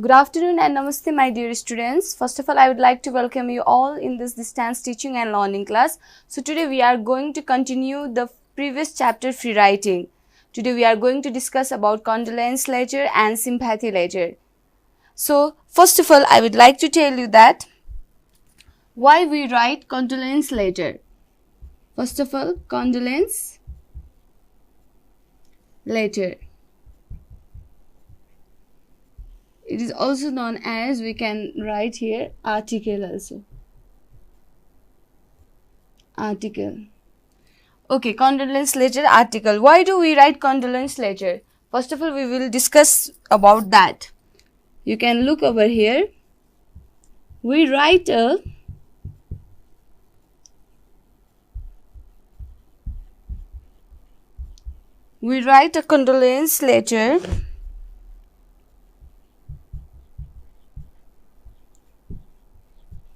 Good afternoon and namaste, my dear students. First of all, I would like to welcome you all in this distance teaching and learning class. So today we are going to continue the previous chapter, free writing. Today we are going to discuss about condolence letter and sympathy letter. So first of all, I would like to tell you that why we write condolence letter. First of all, condolence letter. It is also known as, we can write here, article also. Article. Okay, condolence letter, article. Why do we write condolence letter? First of all, we will discuss about that. You can look over here. We write a condolence letter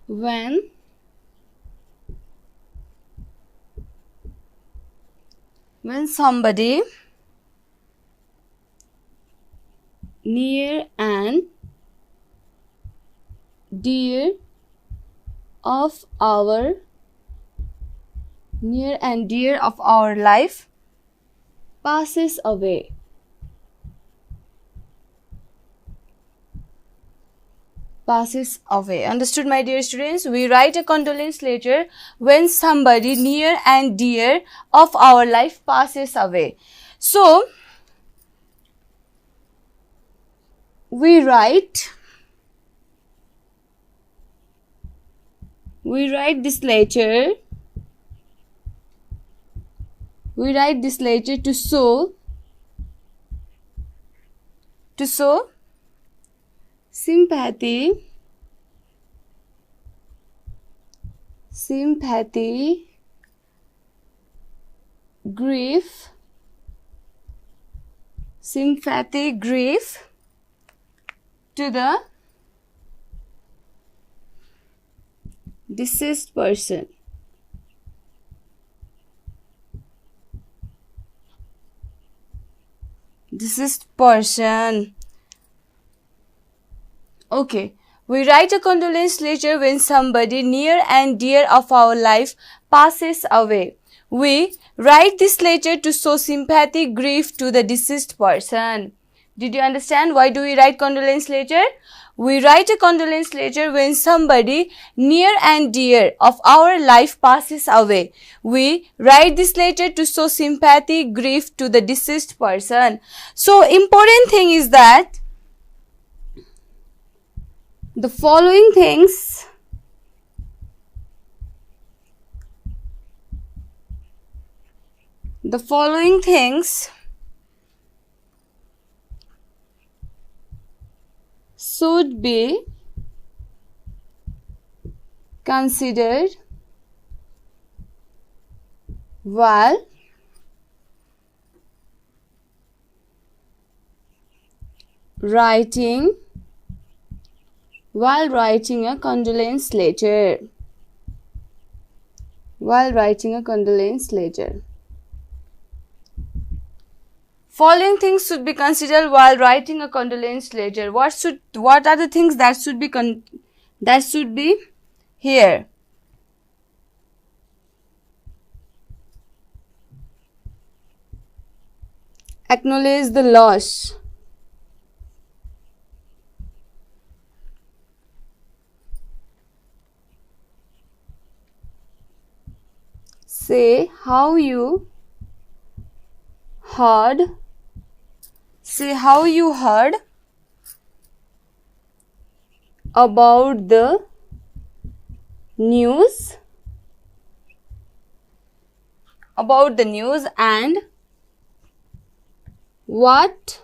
when somebody near and dear of our life passes away. Understood, my dear students? We write a condolence letter when somebody near and dear of our life passes away. So, we write this letter. We write this letter to show sympathy, grief to the deceased person. Okay, we write a condolence letter when somebody near and dear of our life passes away. We write this letter to show sympathy, grief to the deceased person. Did you understand why do we write condolence letter? We write a condolence letter when somebody near and dear of our life passes away. We write this letter to show sympathy, grief to the deceased person. So, important thing is that the following things should be considered while writing a condolence letter. Following things should be considered while writing a condolence letter. What are the things that should be here? Acknowledge the loss. Say how you heard about the news and what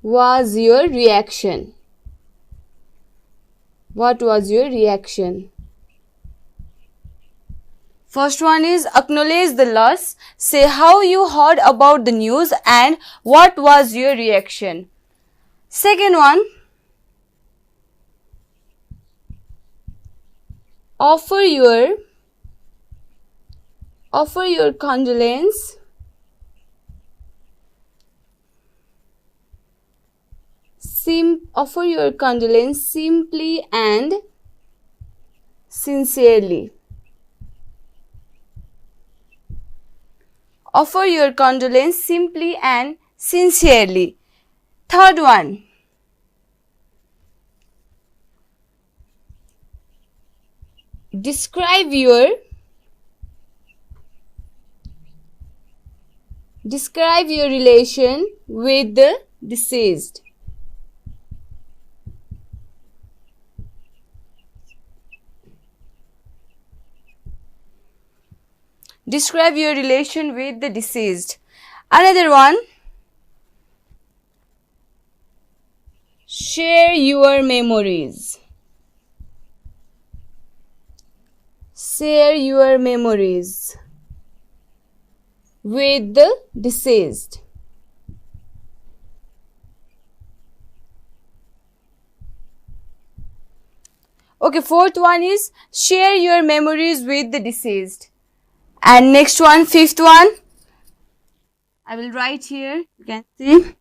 was your reaction? First one is acknowledge the loss. Say how you heard about the news and what was your reaction. Second one, offer your condolence offer your condolence simply and sincerely. Offer your condolence simply and sincerely. Third one. Describe your relation with the deceased. Describe your relation with the deceased. Another one. Share your memories. Share your memories with the deceased. Okay, fourth one is share your memories with the deceased. And next one, fifth one, I will write here, you can see.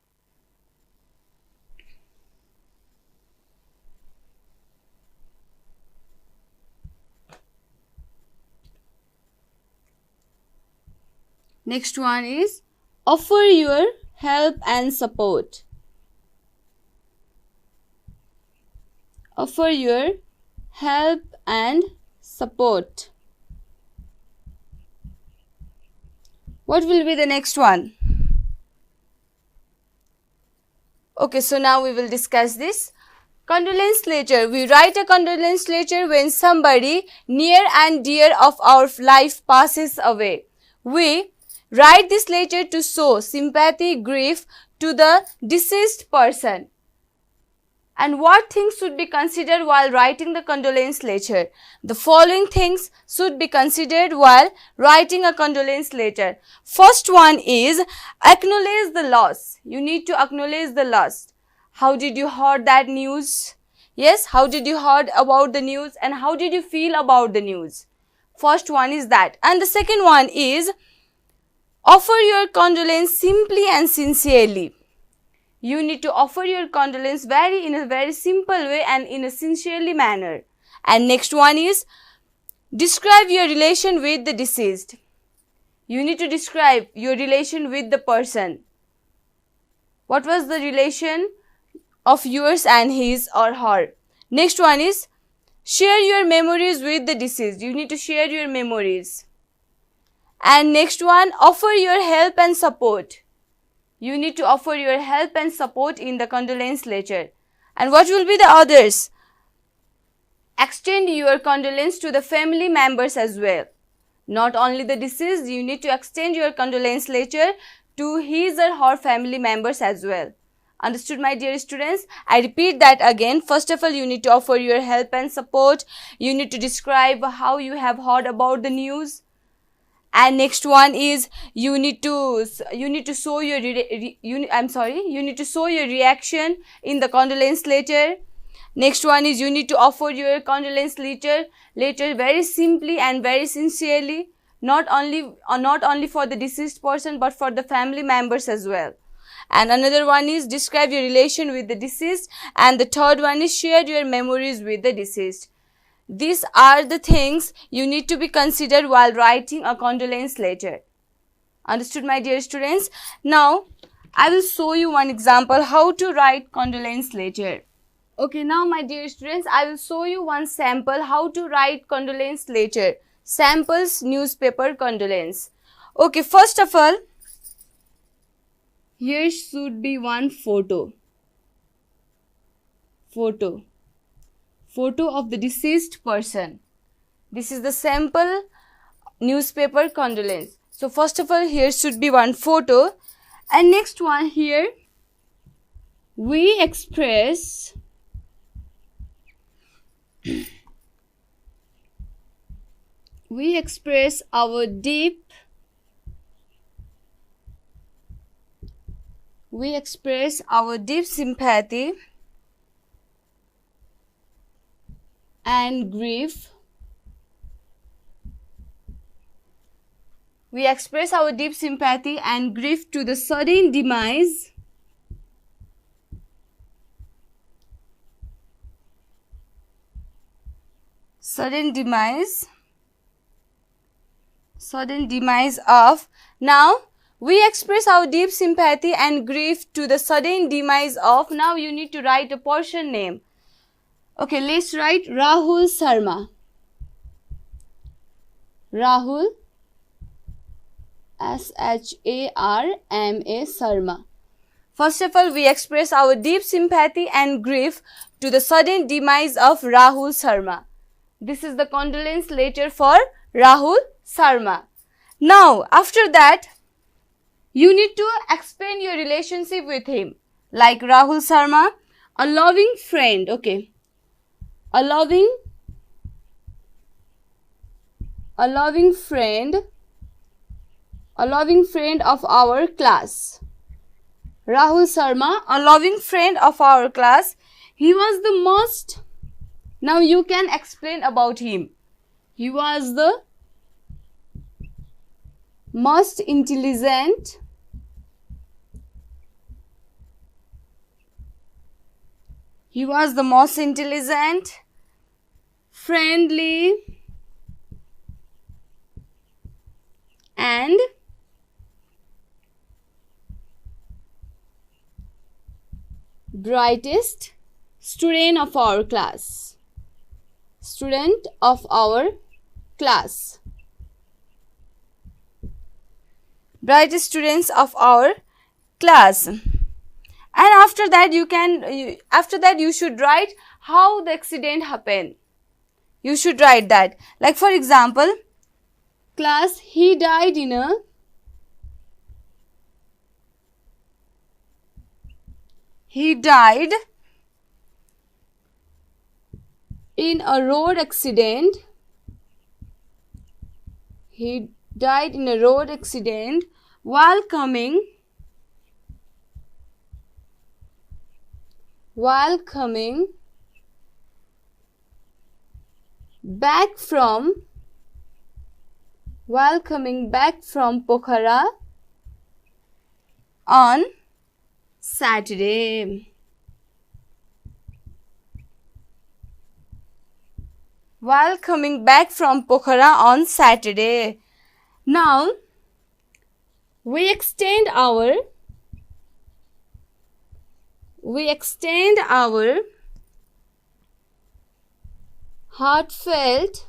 Next one is offer your help and support. Offer your help and support. What will be the next one? Okay, so now we will discuss this. Condolence letter. We write a condolence letter when somebody near and dear of our life passes away. We write this letter to show sympathy, grief to the deceased person. And what things should be considered while writing the condolence letter? The following things should be considered while writing a condolence letter. First one is acknowledge the loss. You need to acknowledge the loss. How did you heard that news? Yes, how did you heard about the news and how did you feel about the news? First one is that. And the second one is offer your condolence simply and sincerely. You need to offer your condolence in a very simple way and in a sincerely manner. And next one is describe your relation with the deceased. You need to describe your relation with the person. What was the relation of yours and his or her? Next one is share your memories with the deceased. You need to share your memories. And next one, offer your help and support. You need to offer your help and support in the condolence letter. And what will be the others? Extend your condolence to the family members as well. Not only the deceased, you need to extend your condolence letter to his or her family members as well. Understood, my dear students? I repeat that again. First of all, you need to offer your help and support. You need to describe how you have heard about the news. And next one is you need to show your reaction in the condolence letter. Next one is you need to offer your condolence letter very simply and very sincerely, not only for the deceased person but for the family members as well. And another one is describe your relation with the deceased, and the third one is share your memories with the deceased. These are the things you need to be considered while writing a condolence letter. Understood, my dear students? Now, I will show you one example how to write condolence letter. Okay, now my dear students, I will show you one sample how to write condolence letter. Samples newspaper condolence. Okay, first of all, here should be one photo of the deceased person. This is the sample newspaper condolence. So first of all, here should be one photo, and next one here we express our deep sympathy and grief. We express our deep sympathy and grief to the sudden demise Sudden demise of. Now we express our deep sympathy and grief to the sudden demise of. Now you need to write a person name. Okay, let's write Rahul Sharma. Rahul, Sharma Sharma. First of all, we express our deep sympathy and grief to the sudden demise of Rahul Sharma. This is the condolence letter for Rahul Sharma. Now, after that, you need to explain your relationship with him. Like Rahul Sharma, a loving friend, okay. A loving friend of our class. Rahul Sharma, a loving friend of our class. He was the most. Now you can explain about him. He was the most intelligent, friendly, and brightest student of our class. Brightest students of our class. And after that you should write how the accident happened. You should write that. Like for example, class, he died in a road accident. He died in a road accident while coming back from Pokhara on Saturday. While coming back from Pokhara on Saturday. Now, we extend our heartfelt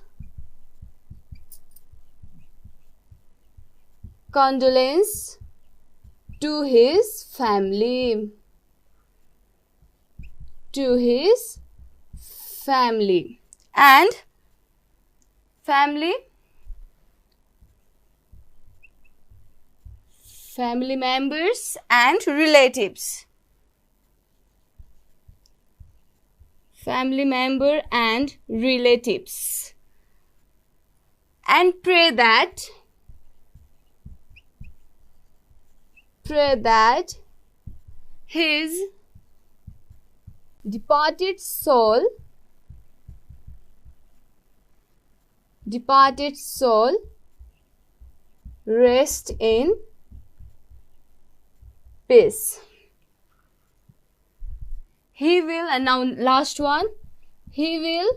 condolence to his family. And family members and relatives. And pray that his departed soul rest in peace. He will, and now last one, he will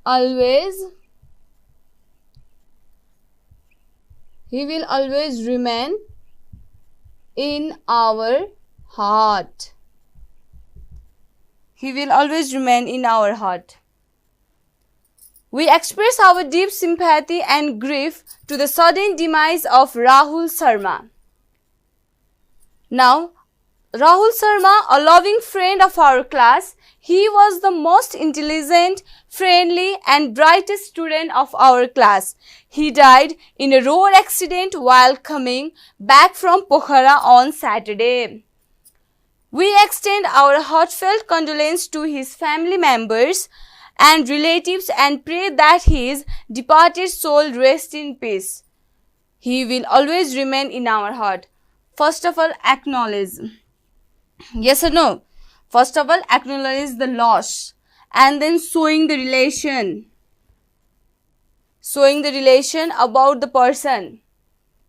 always remain in our heart. We express our deep sympathy and grief to the sudden demise of Rahul Sharma. Now, Rahul Sharma, a loving friend of our class, he was the most intelligent, friendly and brightest student of our class. He died in a road accident while coming back from Pokhara on Saturday. We extend our heartfelt condolence to his family members and relatives and pray that his departed soul rest in peace. He will always remain in our heart. First of all, acknowledge. Yes or no? First of all, acknowledge the loss and then showing the relation about the person.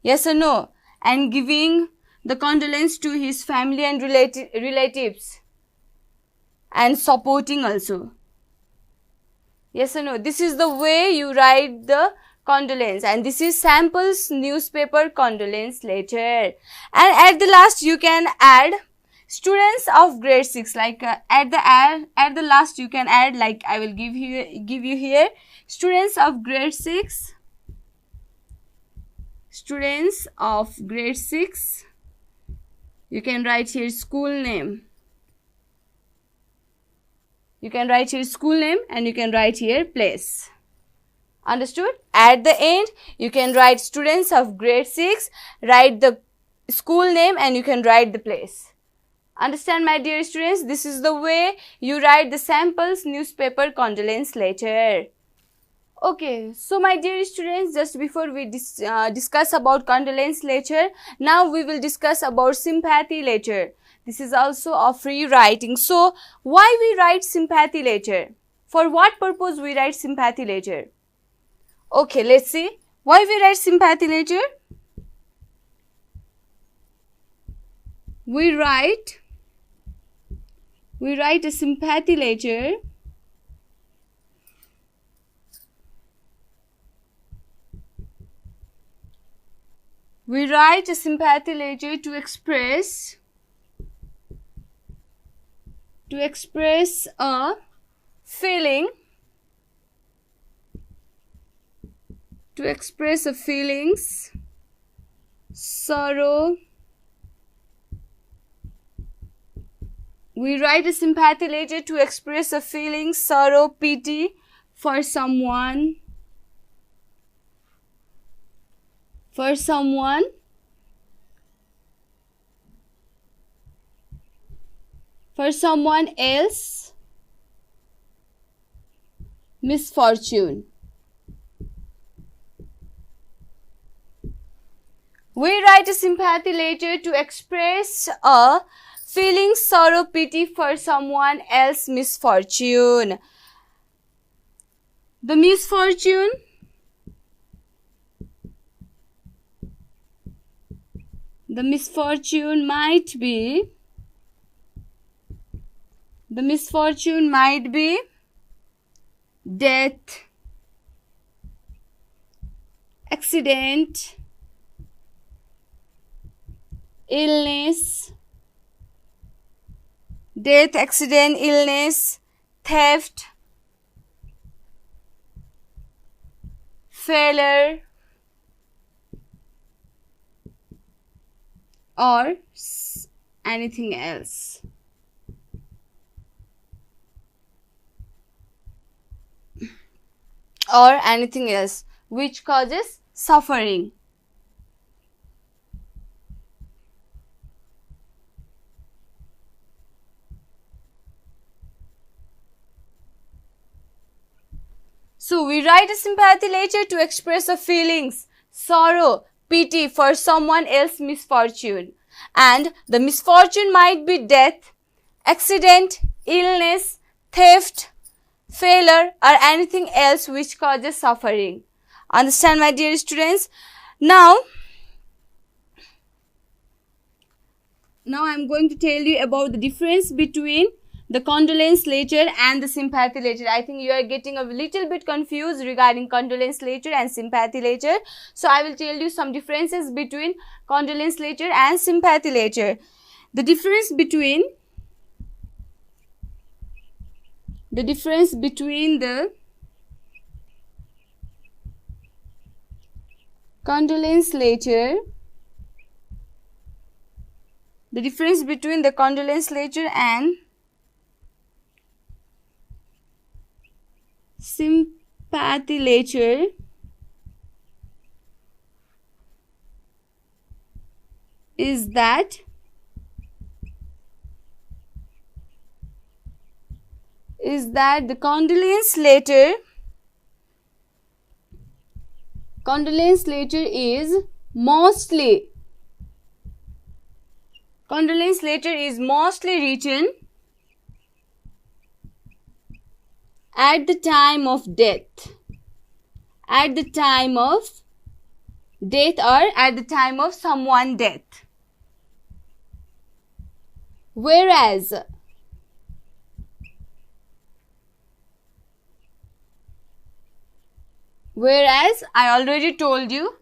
Yes or no? And giving the condolence to his family and relatives and supporting also. Yes or no? This is the way you write the condolence, and this is samples newspaper condolence letter. And at the last you can add students of grade 6, like at the last you can add, like I will give you here, students of grade 6, students of grade 6. You can write here school name. You can write here school name and you can write here place. Understood? At the end, you can write students of grade 6, write the school name and you can write the place. Understand, my dear students? This is the way you write the samples newspaper condolence letter. Okay, so my dear students, just before we discuss about condolence letter, now we will discuss about sympathy letter. This is also a free writing. So, why we write sympathy letter? For what purpose we write sympathy letter? Okay, let's see. Why we write sympathy letter? We write a sympathy letter to express a feeling, sorrow. We write a sympathy letter to express a feeling, sorrow, pity for someone else misfortune. We write a sympathy letter to express a feeling, sorrow, pity for someone else misfortune. The misfortune might be death, accident, illness, theft, failure, or anything else. Which causes suffering. So we write a sympathy letter to express our feelings, sorrow, pity for someone else's misfortune. And the misfortune might be death, accident, illness, theft, failure, or anything else which causes suffering. Understand, my dear students? Now I am going to tell you about the difference between the condolence letter and the sympathy letter. I think you are getting a little bit confused regarding condolence letter and sympathy letter. So I will tell you some differences between condolence letter and sympathy letter. The difference between the condolence letter, and sympathy letter is that the condolence letter is mostly written at the time of death, or at the time of someone's death. Whereas Whereas I already told you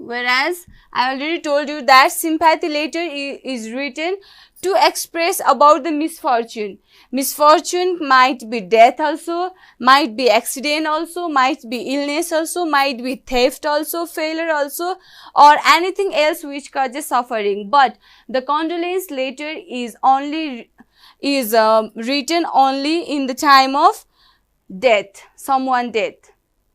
that sympathy letter is written to express about the misfortune. Misfortune might be death also, might be accident also, might be illness also, might be theft also, failure also, or anything else which causes suffering. But the condolence letter is written only in the time of death, someone death.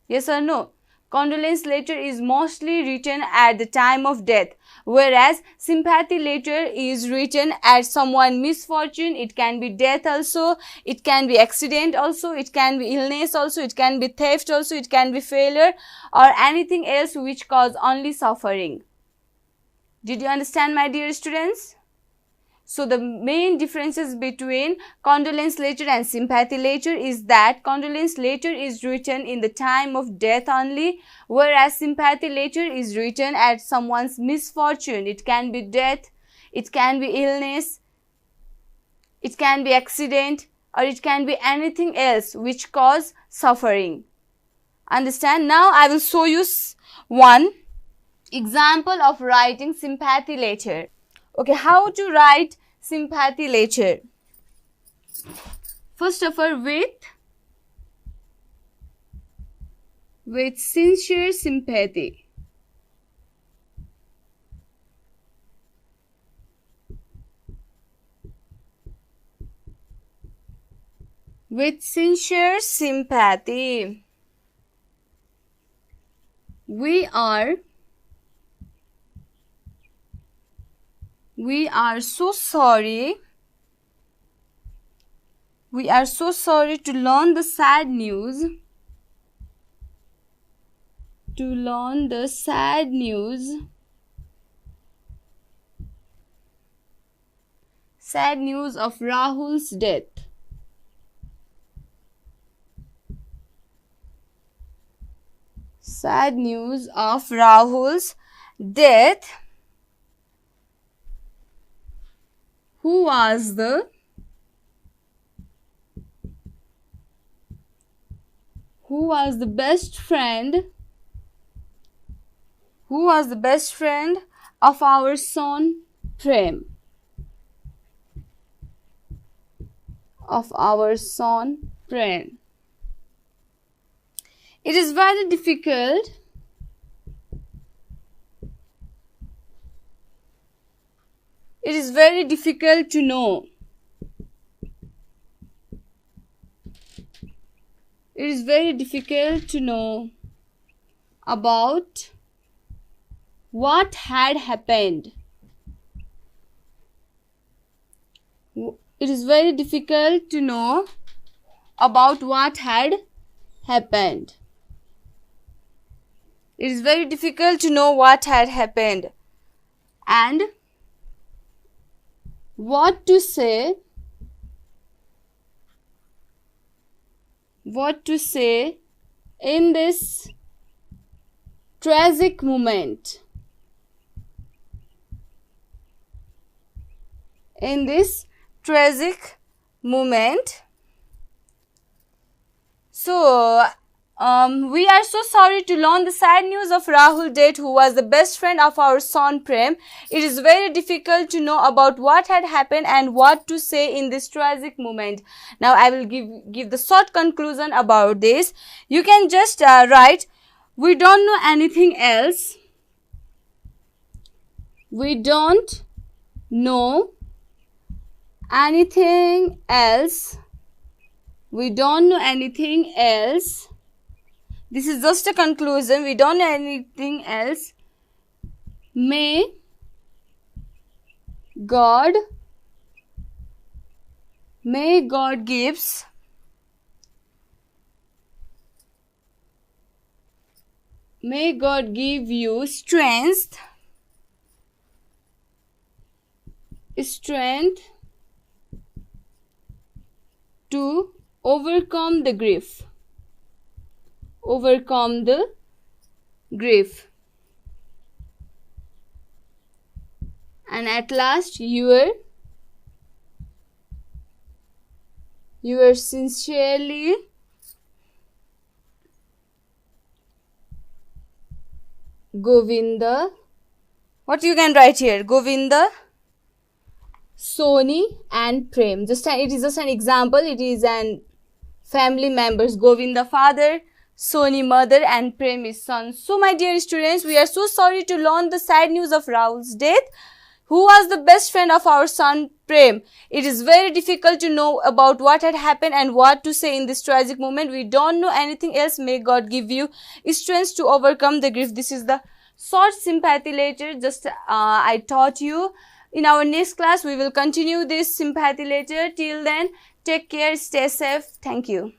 Yes or no? Condolence letter is mostly written at the time of death, whereas sympathy letter is written at someone misfortune. It can be death also, it can be accident also, it can be illness also, it can be theft also, it can be failure, or anything else which cause only suffering. Did you understand, my dear students? So the main differences between condolence letter and sympathy letter is that condolence letter is written in the time of death only, whereas sympathy letter is written at someone's misfortune. It can be death, it can be illness, it can be accident, or it can be anything else which cause suffering. Understand? Now I will show you one example of writing sympathy letter. Okay, how to write sympathy letter? First of all, with sincere sympathy. With sincere sympathy. We are so sorry. We are so sorry to learn the sad news. Sad news of Rahul's death. Sad news of Rahul's death. Who was the best friend? Who was the best friend of our son Prem? Of our son Prem. It is very difficult. It is very difficult to know. It is very difficult to know about what had happened. It is very difficult to know about what had happened. It is very difficult to know what had happened and what to say in this tragic moment. In this tragic moment. So, we are so sorry to learn the sad news of Rahul death, who was the best friend of our son Prem. It is very difficult to know about what had happened and what to say in this tragic moment. Now I will give the short conclusion about this. You can just write, we don't know anything else. We don't know anything else. We don't know anything else. This is just a conclusion. We don't know anything else. May God gives May God give you strength to overcome the grief. And at last you are sincerely Govinda. What you can write here? Govinda, Soni and Prem. It is just an example. It is an family members. Govinda father, Soni mother and Prem is son. So my dear students, we are so sorry to learn the sad news of Rahul's death, who was the best friend of our son Prem. It is very difficult to know about what had happened and what to say in this tragic moment. We don't know anything else. May God give you strength to overcome the grief. This is the short sympathy letter just I taught you. In our next class, we will continue this sympathy letter. Till then, take care, stay safe. Thank you.